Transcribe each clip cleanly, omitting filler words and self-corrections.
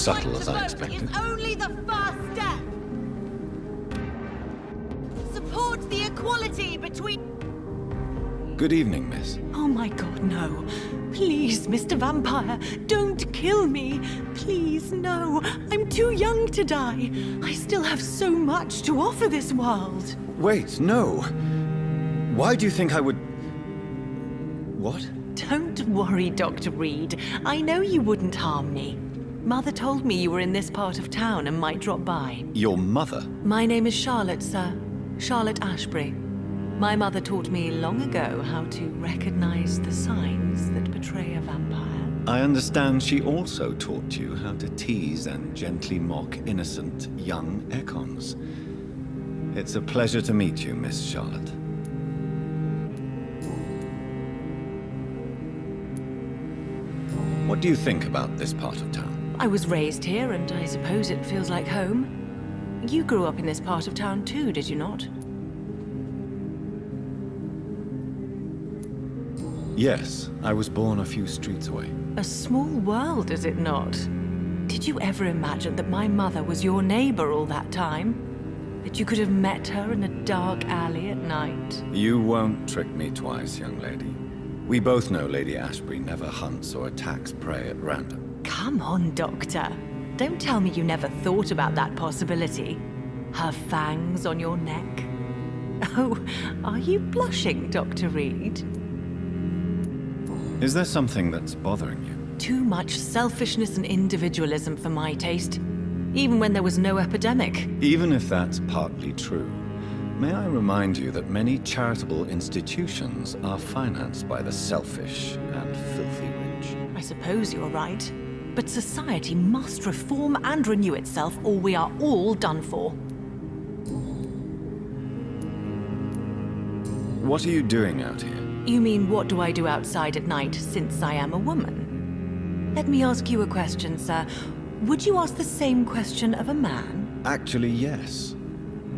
subtle as I expected. It's only the first step. Support the equality between... Good evening, miss. Oh my god, no. Please, Mr. Vampire, don't kill me. Please, no. I'm too young to die. I still have so much to offer this world. Wait, no. Why do you think I would... What? Don't worry, Dr. Reed. I know you wouldn't harm me. Mother told me you were in this part of town and might drop by. Your mother? My name is Charlotte, sir. Charlotte Ashbury. My mother taught me long ago how to recognize the signs that betray a vampire. I understand she also taught you how to tease and gently mock innocent young Ekons. It's a pleasure to meet you, Miss Charlotte. What do you think about this part of town? I was raised here, and I suppose it feels like home. You grew up in this part of town too, did you not? Yes, I was born a few streets away. A small world, is it not? Did you ever imagine that my mother was your neighbor all that time? That you could have met her in a dark alley at night? You won't trick me twice, young lady. We both know Lady Ashbury never hunts or attacks prey at random. Come on, Doctor. Don't tell me you never thought about that possibility. Her fangs on your neck. Oh, are you blushing, Dr. Reed? Is there something that's bothering you? Too much selfishness and individualism for my taste. Even when there was no epidemic. Even if that's partly true, may I remind you that many charitable institutions are financed by the selfish and filthy rich. I suppose you're right. But society must reform and renew itself, or we are all done for. What are you doing out here? You mean, what do I do outside at night since I am a woman? Let me ask you a question, sir. Would you ask the same question of a man? Actually, yes.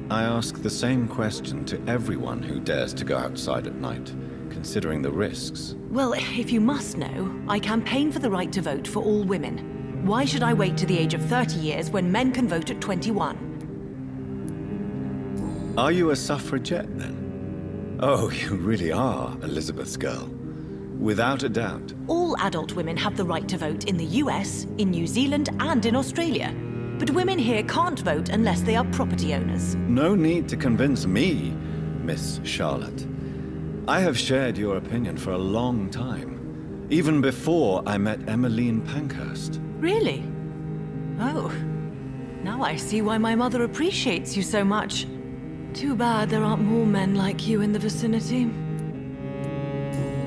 I ask the same question to everyone who dares to go outside at night, considering the risks. Well, if you must know, I campaign for the right to vote for all women. Why should I wait to the age of 30 years when men can vote at 21? Are you a suffragette, then? Oh, you really are Elizabeth's girl. Without a doubt. All adult women have the right to vote in the US, in New Zealand, and in Australia. But women here can't vote unless they are property owners. No need to convince me, Miss Charlotte. I have shared your opinion for a long time, even before I met Emmeline Pankhurst. Really? Oh. Now I see why my mother appreciates you so much. Too bad there aren't more men like you in the vicinity.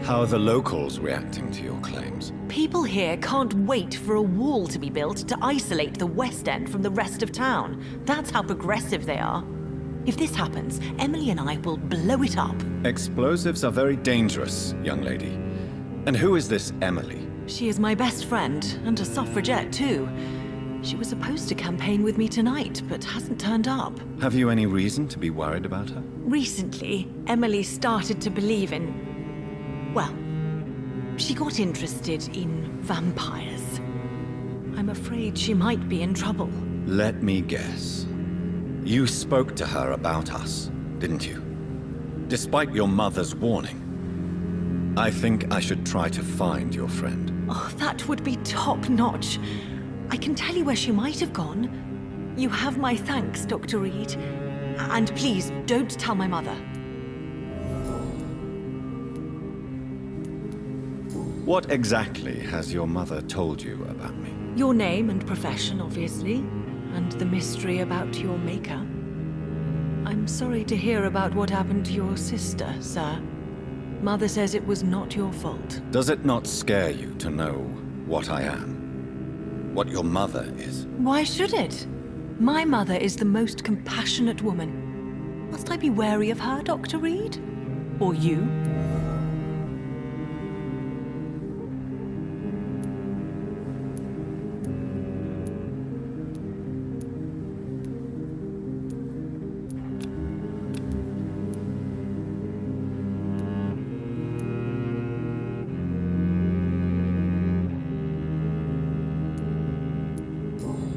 How are the locals reacting to your claims? People here can't wait for a wall to be built to isolate the West End from the rest of town. That's how progressive they are. If this happens, Emily and I will blow it up. Explosives are very dangerous, young lady. And who is this Emily? She is my best friend, and a suffragette too. She was supposed to campaign with me tonight, but hasn't turned up. Have you any reason to be worried about her? Recently, Emily started to believe in... well, she got interested in vampires. I'm afraid she might be in trouble. Let me guess. You spoke to her about us, didn't you? Despite your mother's warning. I think I should try to find your friend. Oh, that would be top-notch. I can tell you where she might have gone. You have my thanks, Dr. Reed. And please, don't tell my mother. What exactly has your mother told you about me? Your name and profession, obviously. And the mystery about your maker. I'm sorry to hear about what happened to your sister, sir. Mother says it was not your fault. Does it not scare you to know what I am? What your mother is? Why should it? My mother is the most compassionate woman. Must I be wary of her, Dr. Reed? Or you?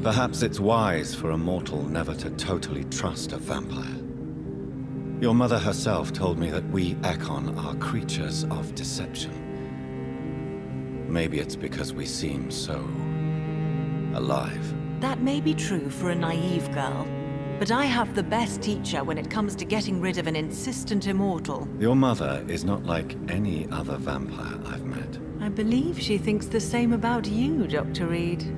Perhaps it's wise for a mortal never to totally trust a vampire. Your mother herself told me that we Ekon are creatures of deception. Maybe it's because we seem so alive. That may be true for a naive girl, but I have the best teacher when it comes to getting rid of an insistent immortal. Your mother is not like any other vampire I've met. I believe she thinks the same about you, Dr. Reed.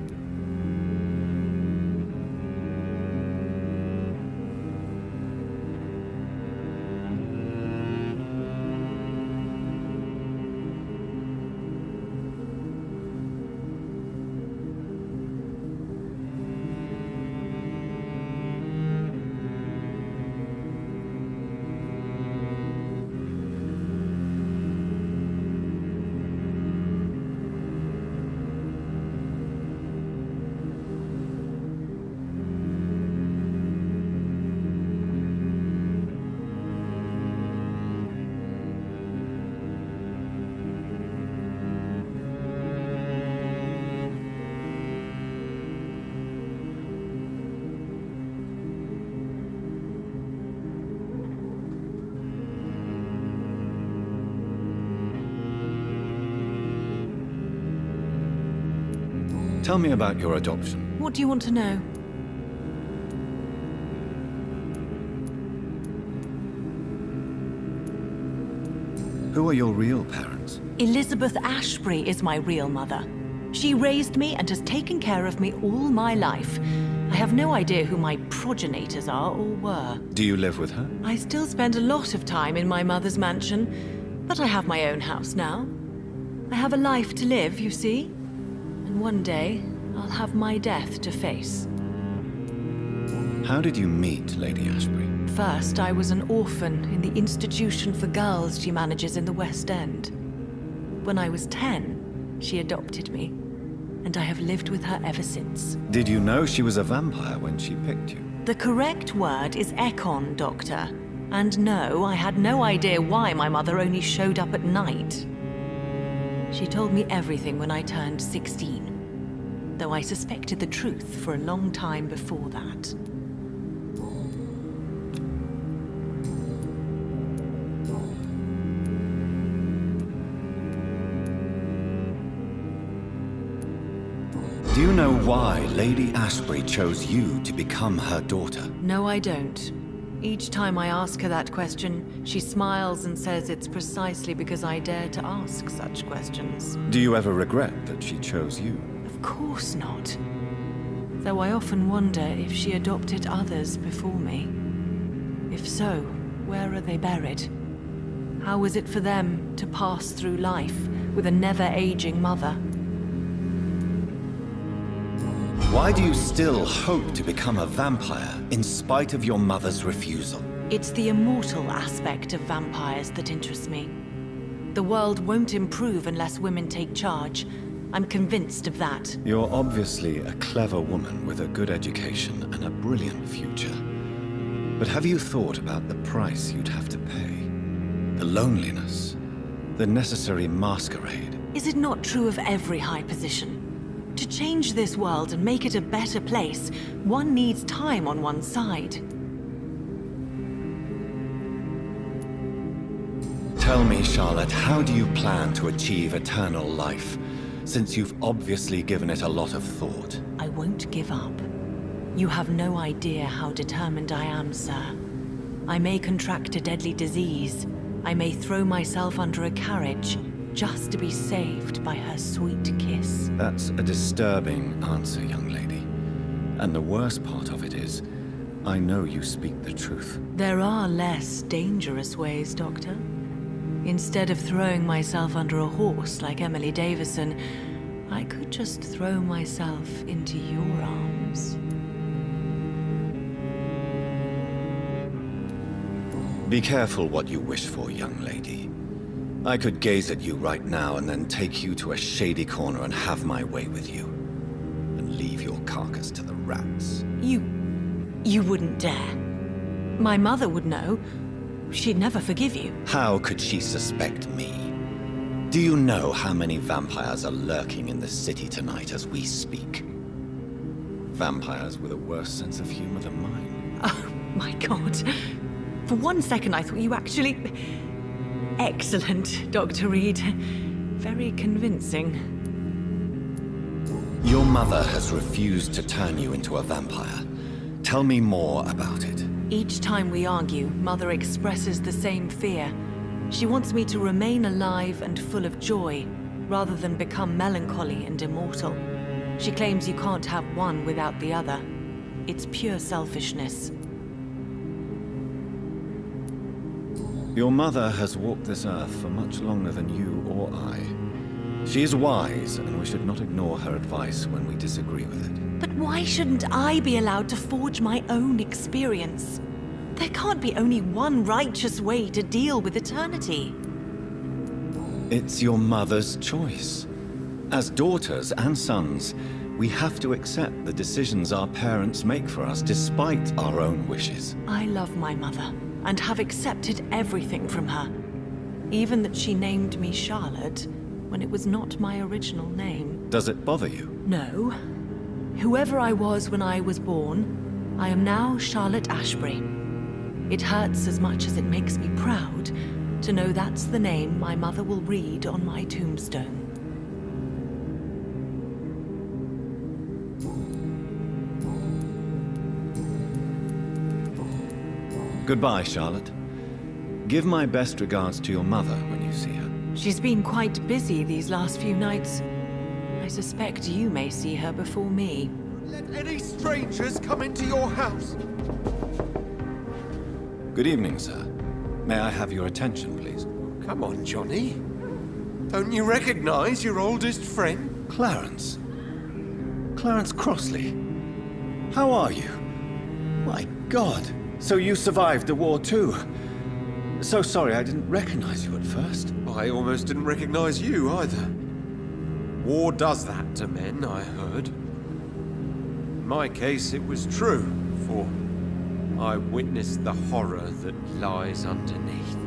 Tell me about your adoption. What do you want to know? Who are your real parents? Elizabeth Ashbury is my real mother. She raised me and has taken care of me all my life. I have no idea who my progenitors are or were. Do you live with her? I still spend a lot of time in my mother's mansion, but I have my own house now. I have a life to live, you see. And one day, I'll have my death to face. How did you meet Lady Ashbury? First, I was an orphan in the institution for girls she manages in the West End. When I was 10, she adopted me, and I have lived with her ever since. Did you know she was a vampire when she picked you? The correct word is Ekon, Doctor. And no, I had no idea why my mother only showed up at night. She told me everything when I turned 16, though I suspected the truth for a long time before that. Do you know why Lady Ashbury chose you to become her daughter? No, I don't. Each time I ask her that question, she smiles and says it's precisely because I dare to ask such questions. Do you ever regret that she chose you? Of course not. Though I often wonder if she adopted others before me. If so, where are they buried? How was it for them to pass through life with a never-aging mother? Why do you still hope to become a vampire in spite of your mother's refusal? It's the immortal aspect of vampires that interests me. The world won't improve unless women take charge. I'm convinced of that. You're obviously a clever woman with a good education and a brilliant future. But have you thought about the price you'd have to pay? The loneliness, the necessary masquerade. Is it not true of every high position? To change this world and make it a better place, one needs time on one's side. Tell me, Charlotte, how do you plan to achieve eternal life, since you've obviously given it a lot of thought? I won't give up. You have no idea how determined I am, sir. I may contract a deadly disease. I may throw myself under a carriage, just to be saved by her sweet kiss. That's a disturbing answer, young lady. And the worst part of it is, I know you speak the truth. There are less dangerous ways, Doctor. Instead of throwing myself under a horse like Emily Davison, I could just throw myself into your arms. Be careful what you wish for, young lady. I could gaze at you right now and then take you to a shady corner and have my way with you. And leave your carcass to the rats. You wouldn't dare. My mother would know. She'd never forgive you. How could she suspect me? Do you know how many vampires are lurking in the city tonight as we speak? vampires with a worse sense of humor than mine. Oh, my God. For one second, I thought you actually... Excellent, Dr. Reed. Very convincing. Your mother has refused to turn you into a vampire. Tell me more about it. Each time we argue, Mother expresses the same fear. She wants me to remain alive and full of joy, rather than become melancholy and immortal. She claims you can't have one without the other. It's pure selfishness. Your mother has walked this earth for much longer than you or I. She is wise, and we should not ignore her advice when we disagree with it. But why shouldn't I be allowed to forge my own experience? There can't be only one righteous way to deal with eternity. It's your mother's choice. As daughters and sons, we have to accept the decisions our parents make for us despite our own wishes. I love my mother, and have accepted everything from her. Even that she named me Charlotte, when it was not my original name. Does it bother you? No. Whoever I was when I was born, I am now Charlotte Ashbury. It hurts as much as it makes me proud to know that's the name my mother will read on my tombstone. Goodbye, Charlotte. Give my best regards to your mother when you see her. She's been quite busy these last few nights. I suspect you may see her before me. Let any strangers come into your house. Good evening, sir. May I have your attention, please? Come on, Johnny. Don't you recognize your oldest friend? Clarence. Clarence Crossley. How are you? My God. So you survived the war too. So sorry I didn't recognize you at first. I almost didn't recognize you either. War does that to men, I heard. In my case, it was true, for I witnessed the horror that lies underneath.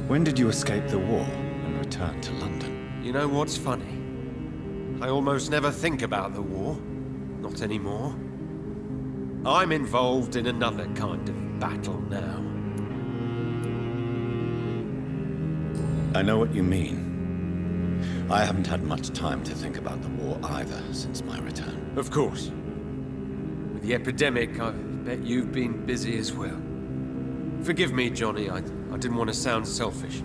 When did you escape the war and return to London? You know what's funny? I almost never think about the war. Not anymore. I'm involved in another kind of battle now. I know what you mean. I haven't had much time to think about the war either since my return. Of course. With the epidemic, I bet you've been busy as well. Forgive me, Johnny, I didn't want to sound selfish.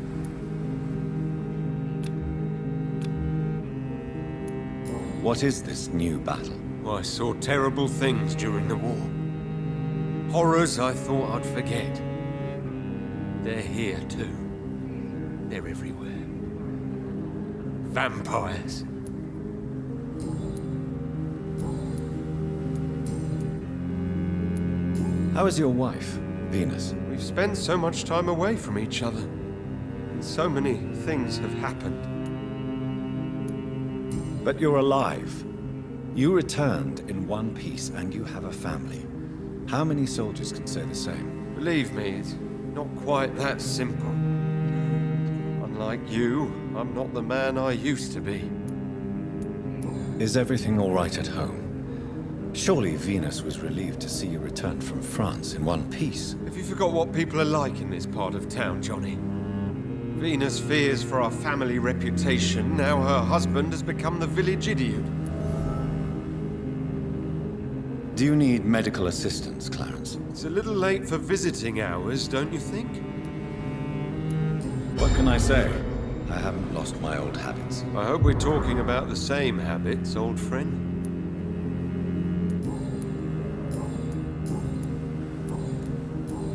What is this new battle? I saw terrible things during the war. Horrors I thought I'd forget. They're here too. They're everywhere. Vampires. How is your wife, Venus? We've spent so much time away from each other. And so many things have happened. But you're alive. You returned in one piece and you have a family. How many soldiers can say the same? Believe me, it's not quite that simple. Unlike you, I'm not the man I used to be. Is everything all right at home? Surely Venus was relieved to see you return from France in one piece. Have you forgot what people are like in this part of town, Johnny? Venus fears for our family reputation. Now her husband has become the village idiot. Do you need medical assistance, Clarence? It's a little late for visiting hours, don't you think? What can I say? I haven't lost my old habits. I hope we're talking about the same habits, old friend.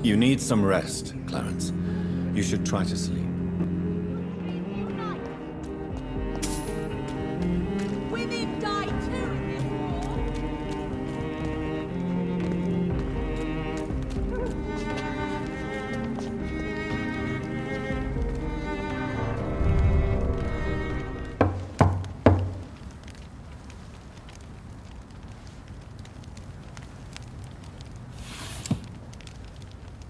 You need some rest, Clarence. You should try to sleep. Women die too in this war.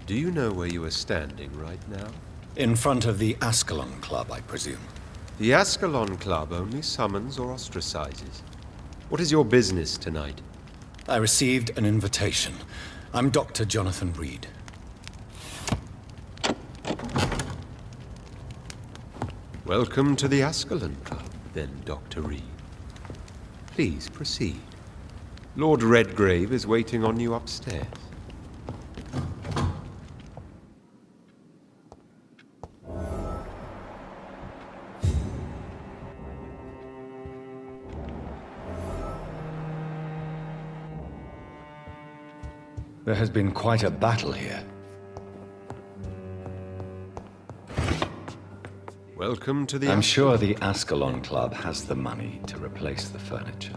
Do you know where you are standing right now? In front of the Ascalon Club, I presume. The Ascalon Club only summons or ostracizes. What is your business tonight? I received an invitation. I'm Dr. Jonathan Reed. Welcome to the Ascalon Club, then, Dr. Reed. Please proceed. Lord Redgrave is waiting on you upstairs. There has been quite a battle here. Welcome to the... I'm sure the Ascalon Club has the money to replace the furniture.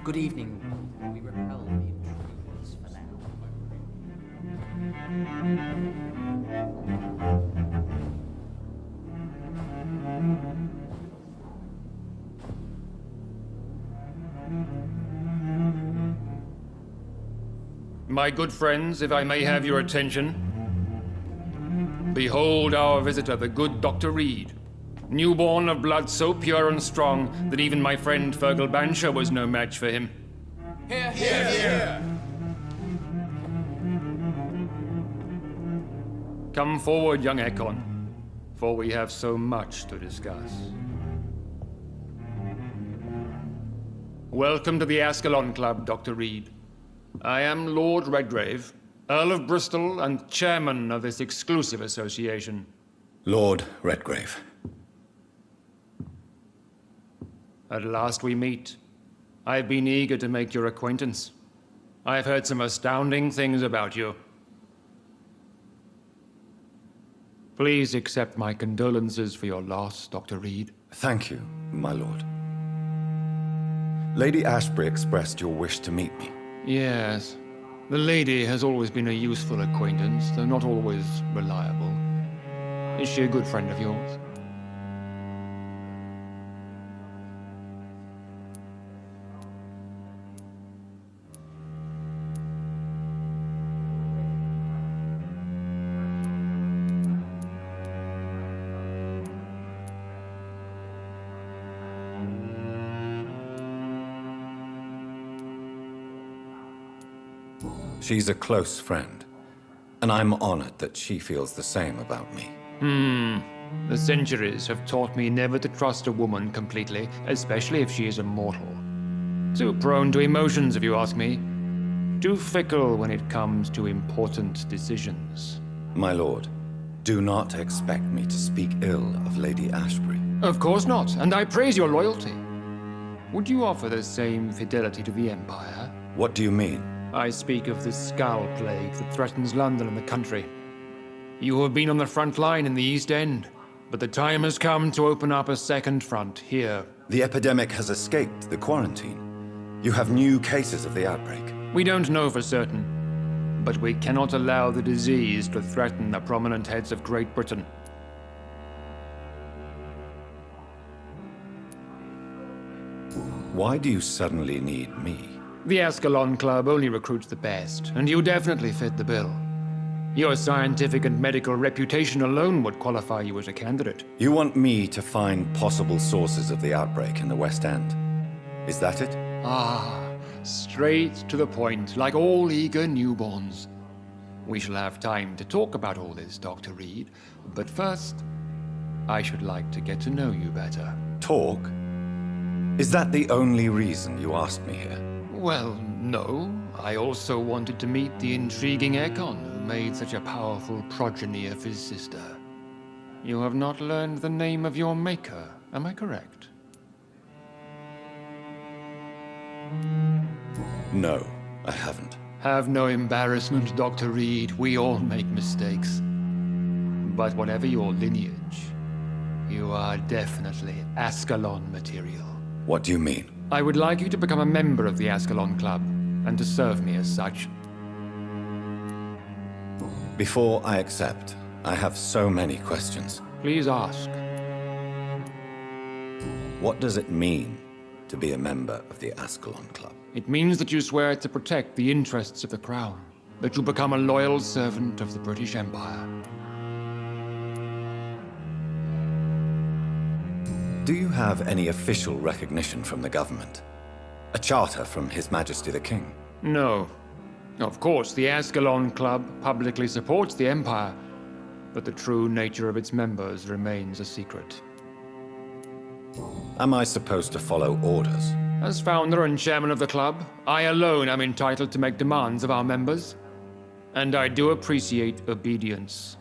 Good evening. We repel the intruders for now. My good friends, if I may have your attention. Behold our visitor, the good Dr. Reed. Newborn of blood so pure and strong that even my friend Fergal Bansher was no match for him. Here, here, here! Come forward, young Ekon, for we have so much to discuss. Welcome to the Ascalon Club, Dr. Reed. I am Lord Redgrave, Earl of Bristol and chairman of this exclusive association. Lord Redgrave. At last we meet. I've been eager to make your acquaintance. I've heard some astounding things about you. Please accept my condolences for your loss, Dr. Reed. Thank you, my lord. Lady Ashbury expressed your wish to meet me. Yes. The lady has always been a useful acquaintance, though not always reliable. Is she a good friend of yours? She's a close friend, and I'm honored that she feels the same about me. The centuries have taught me never to trust a woman completely, especially if she is a mortal. Too prone to emotions, if you ask me. Too fickle when it comes to important decisions. My lord, do not expect me to speak ill of Lady Ashbury. Of course not, and I praise your loyalty. Would you offer the same fidelity to the Empire? What do you mean? I speak of the Skull Plague that threatens London and the country. You have been on the front line in the East End, but the time has come to open up a second front here. The epidemic has escaped the quarantine. You have new cases of the outbreak. We don't know for certain, but we cannot allow the disease to threaten the prominent heads of Great Britain. Why do you suddenly need me? The Ascalon Club only recruits the best, and you definitely fit the bill. Your scientific and medical reputation alone would qualify you as a candidate. You want me to find possible sources of the outbreak in the West End. Is that it? Straight to the point, like all eager newborns. We shall have time to talk about all this, Dr. Reed, but first, I should like to get to know you better. Talk? Is that the only reason you asked me here? Well, no. I also wanted to meet the intriguing Ekon, who made such a powerful progeny of his sister. You have not learned the name of your maker, am I correct? No, I haven't. Have no embarrassment, Dr. Reed. We all make mistakes. But whatever your lineage, you are definitely Ascalon material. What do you mean? I would like you to become a member of the Ascalon Club, and to serve me as such. Before I accept, I have so many questions. Please ask. What does it mean to be a member of the Ascalon Club? It means that you swear to protect the interests of the Crown, that you become a loyal servant of the British Empire. Do you have any official recognition from the government? A charter from His Majesty the King? No. Of course, the Ascalon Club publicly supports the Empire, but the true nature of its members remains a secret. Am I supposed to follow orders? As founder and chairman of the club, I alone am entitled to make demands of our members, and I do appreciate obedience.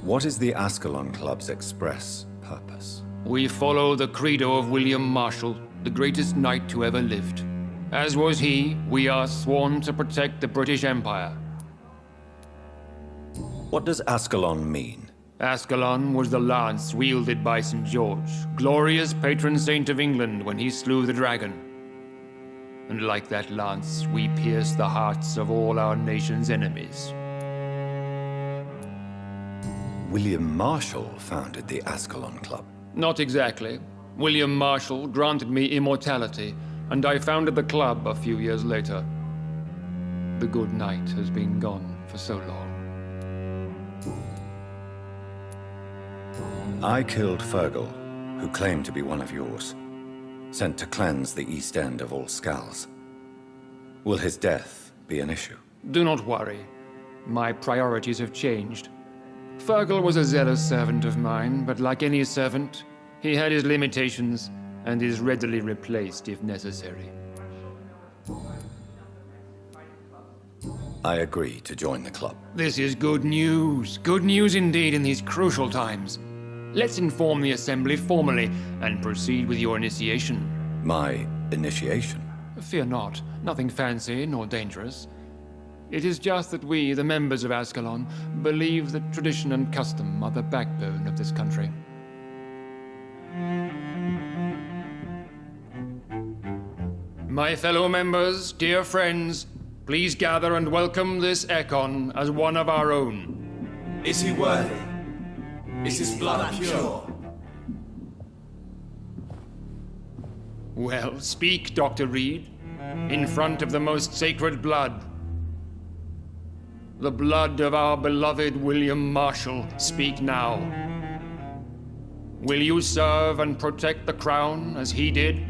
What is the Ascalon Club's express purpose? We follow the credo of William Marshall, the greatest knight who ever lived. As was he, we are sworn to protect the British Empire. What does Ascalon mean? Ascalon was the lance wielded by St. George, glorious patron saint of England when he slew the dragon. And like that lance, we pierce the hearts of all our nation's enemies. William Marshall founded the Ascalon Club. Not exactly. William Marshall granted me immortality, and I founded the club a few years later. The good knight has been gone for so long. I killed Fergal, who claimed to be one of yours, sent to cleanse the East End of all skulls. Will his death be an issue? Do not worry. My priorities have changed. Fergal was a zealous servant of mine, but like any servant, he had his limitations and is readily replaced if necessary. I agree to join the club. This is good news. Good news indeed in these crucial times. Let's inform the Assembly formally and proceed with your initiation. My initiation? Fear not. Nothing fancy nor dangerous. It is just that we, the members of Ascalon, believe that tradition and custom are the backbone of this country. My fellow members, dear friends, please gather and welcome this Ekon as one of our own. Is he worthy? Is his blood pure? Well, speak, Dr. Reed, in front of the most sacred blood. The blood of our beloved William Marshall, speak now. Will you serve and protect the crown as he did?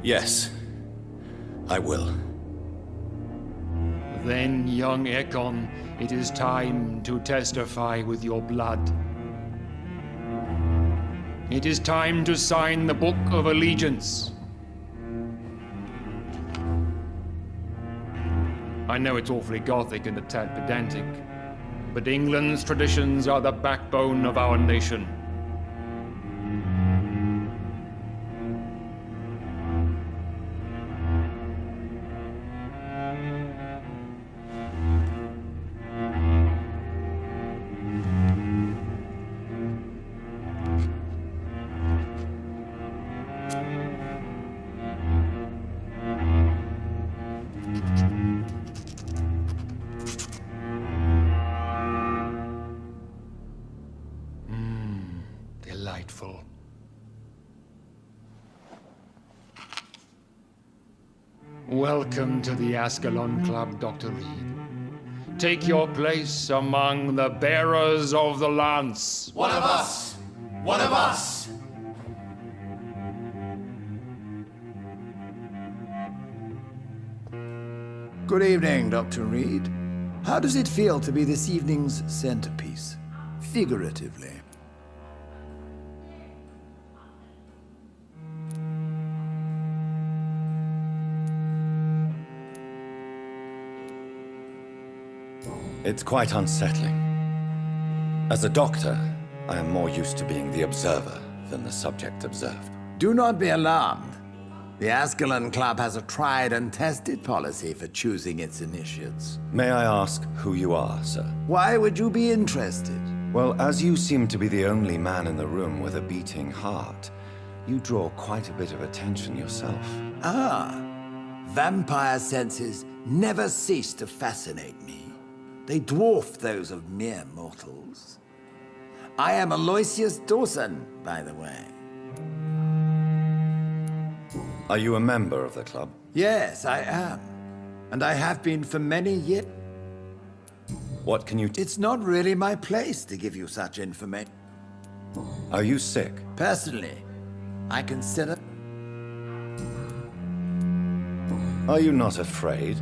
Yes, I will. Then, young Ekon, it is time to testify with your blood. It is time to sign the Book of Allegiance. I know it's awfully gothic and a tad pedantic, but England's traditions are the backbone of our nation. Delightful. Welcome to the Ascalon Club, Dr. Reed. Take your place among the bearers of the lance. One of us! One of us! Good evening, Dr. Reed. How does it feel to be this evening's centerpiece? Figuratively. It's quite unsettling. As a doctor, I am more used to being the observer than the subject observed. Do not be alarmed. The Ascalon Club has a tried and tested policy for choosing its initiates. May I ask who you are, sir? Why would you be interested? Well, as you seem to be the only man in the room with a beating heart, you draw quite a bit of attention yourself. Ah, vampire senses never cease to fascinate me. They dwarf those of mere mortals. I am Aloysius Dawson, by the way. Are you a member of the club? Yes, I am. And I have been for many years. What can you... It's not really my place to give you such information. Are you sick? Personally, I consider... Are you not afraid?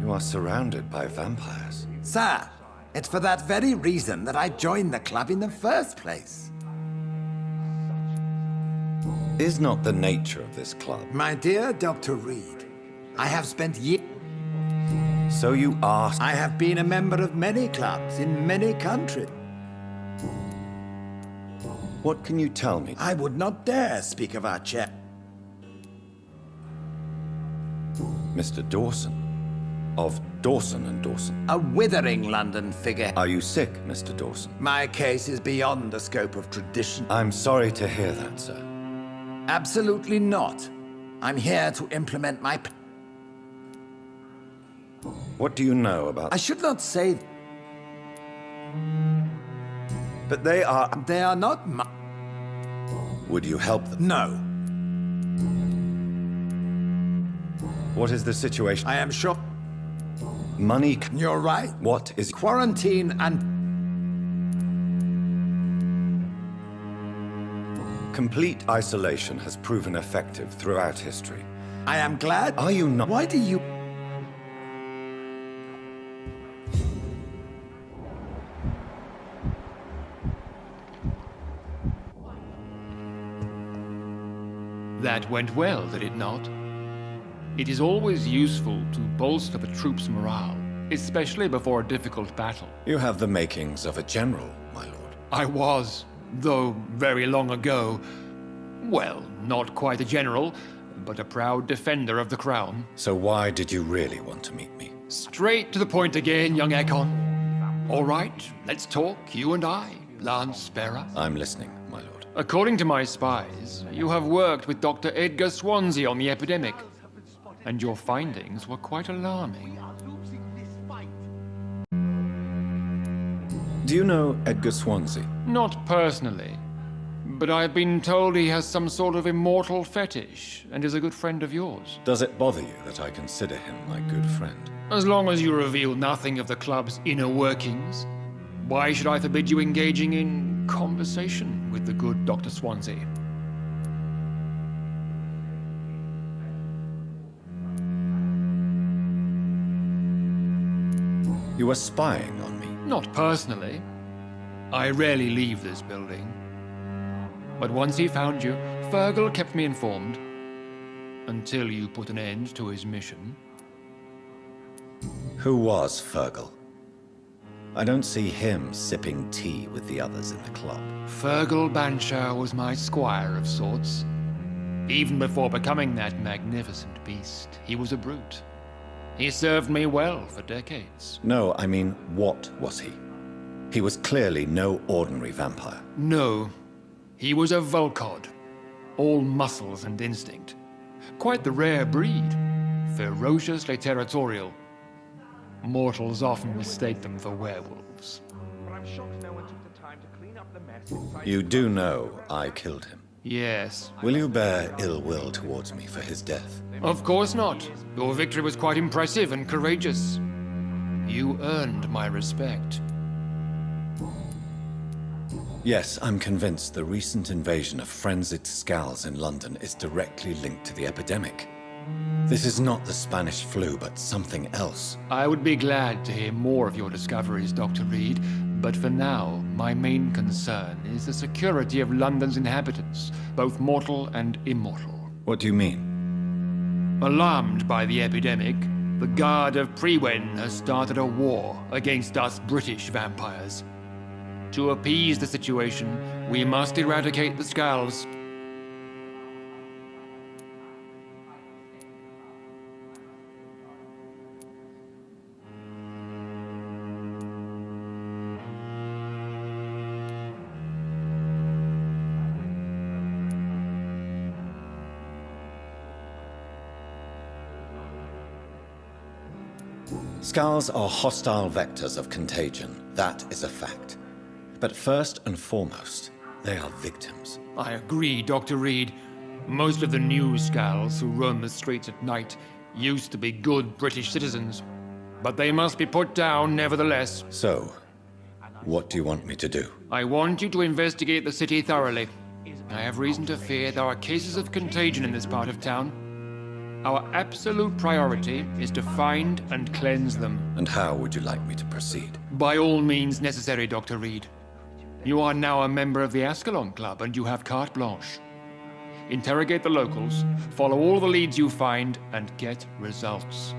You are surrounded by vampires. Sir, it's for that very reason that I joined the club in the first place. Is not the nature of this club... My dear Dr. Reed, I have spent years... So you are... I have been a member of many clubs in many countries. What can you tell me? I would not dare speak of our chair. Mr. Dawson. Of Dawson and Dawson. A withering London figure. Are you sick, Mr. Dawson? My case is beyond the scope of tradition. I'm sorry to hear that, sir. Absolutely not. I'm here to implement my... What do you know about... I should not say... But they are... They are not my... Would you help them? No. What is the situation? I am sure... Money... You're right. What is... Quarantine and... Complete isolation has proven effective throughout history. I am glad... Are you not... Why do you... That went well, did it not? It is always useful to bolster the troops' morale, especially before a difficult battle. You have the makings of a general, my lord. I was, though very long ago, well, not quite a general, but a proud defender of the crown. So why did you really want to meet me? Straight to the point again, young Ekon. All right, let's talk, you and I, Lance Sparrow. I'm listening, my lord. According to my spies, you have worked with Dr. Edgar Swansea on the epidemic, and your findings were quite alarming. Do you know Edgar Swansea? Not personally, but I've been told he has some sort of immortal fetish and is a good friend of yours. Does it bother you that I consider him my good friend? As long as you reveal nothing of the club's inner workings, why should I forbid you engaging in conversation with the good Dr. Swansea? You were spying on me. Not personally. I rarely leave this building. But once he found you, Fergal kept me informed. Until you put an end to his mission. Who was Fergal? I don't see him sipping tea with the others in the club. Fergal Banshire was my squire of sorts. Even before becoming that magnificent beast, he was a brute. He served me well for decades. No, I mean, what was he? He was clearly no ordinary vampire. No, he was a Volcod. All muscles and instinct. Quite the rare breed. Ferociously territorial. Mortals often mistake them for werewolves. But I'm shocked no one took the time to clean up the mess inside. You do know I killed him. Yes. Will you bear ill will towards me for his death? Of course not. Your victory was quite impressive and courageous. You earned my respect. Yes, I'm convinced the recent invasion of frenzied Skulls in London is directly linked to the epidemic. This is not the Spanish flu, but something else. I would be glad to hear more of your discoveries, Dr. Reed, but for now, my main concern is the security of London's inhabitants, both mortal and immortal. What do you mean? Alarmed by the epidemic, the Guard of Prewen has started a war against us British vampires. To appease the situation, we must eradicate the Skulls. Skulls are hostile vectors of contagion. That is a fact. But first and foremost, they are victims. I agree, Dr. Reed. Most of the new Skulls who roam the streets at night used to be good British citizens. But they must be put down nevertheless. So, what do you want me to do? I want you to investigate the city thoroughly. I have reason to fear there are cases of contagion in this part of town. Our absolute priority is to find and cleanse them. And how would you like me to proceed? By all means necessary, Dr. Reed. You are now a member of the Ascalon Club and you have carte blanche. Interrogate the locals, follow all the leads you find, and get results.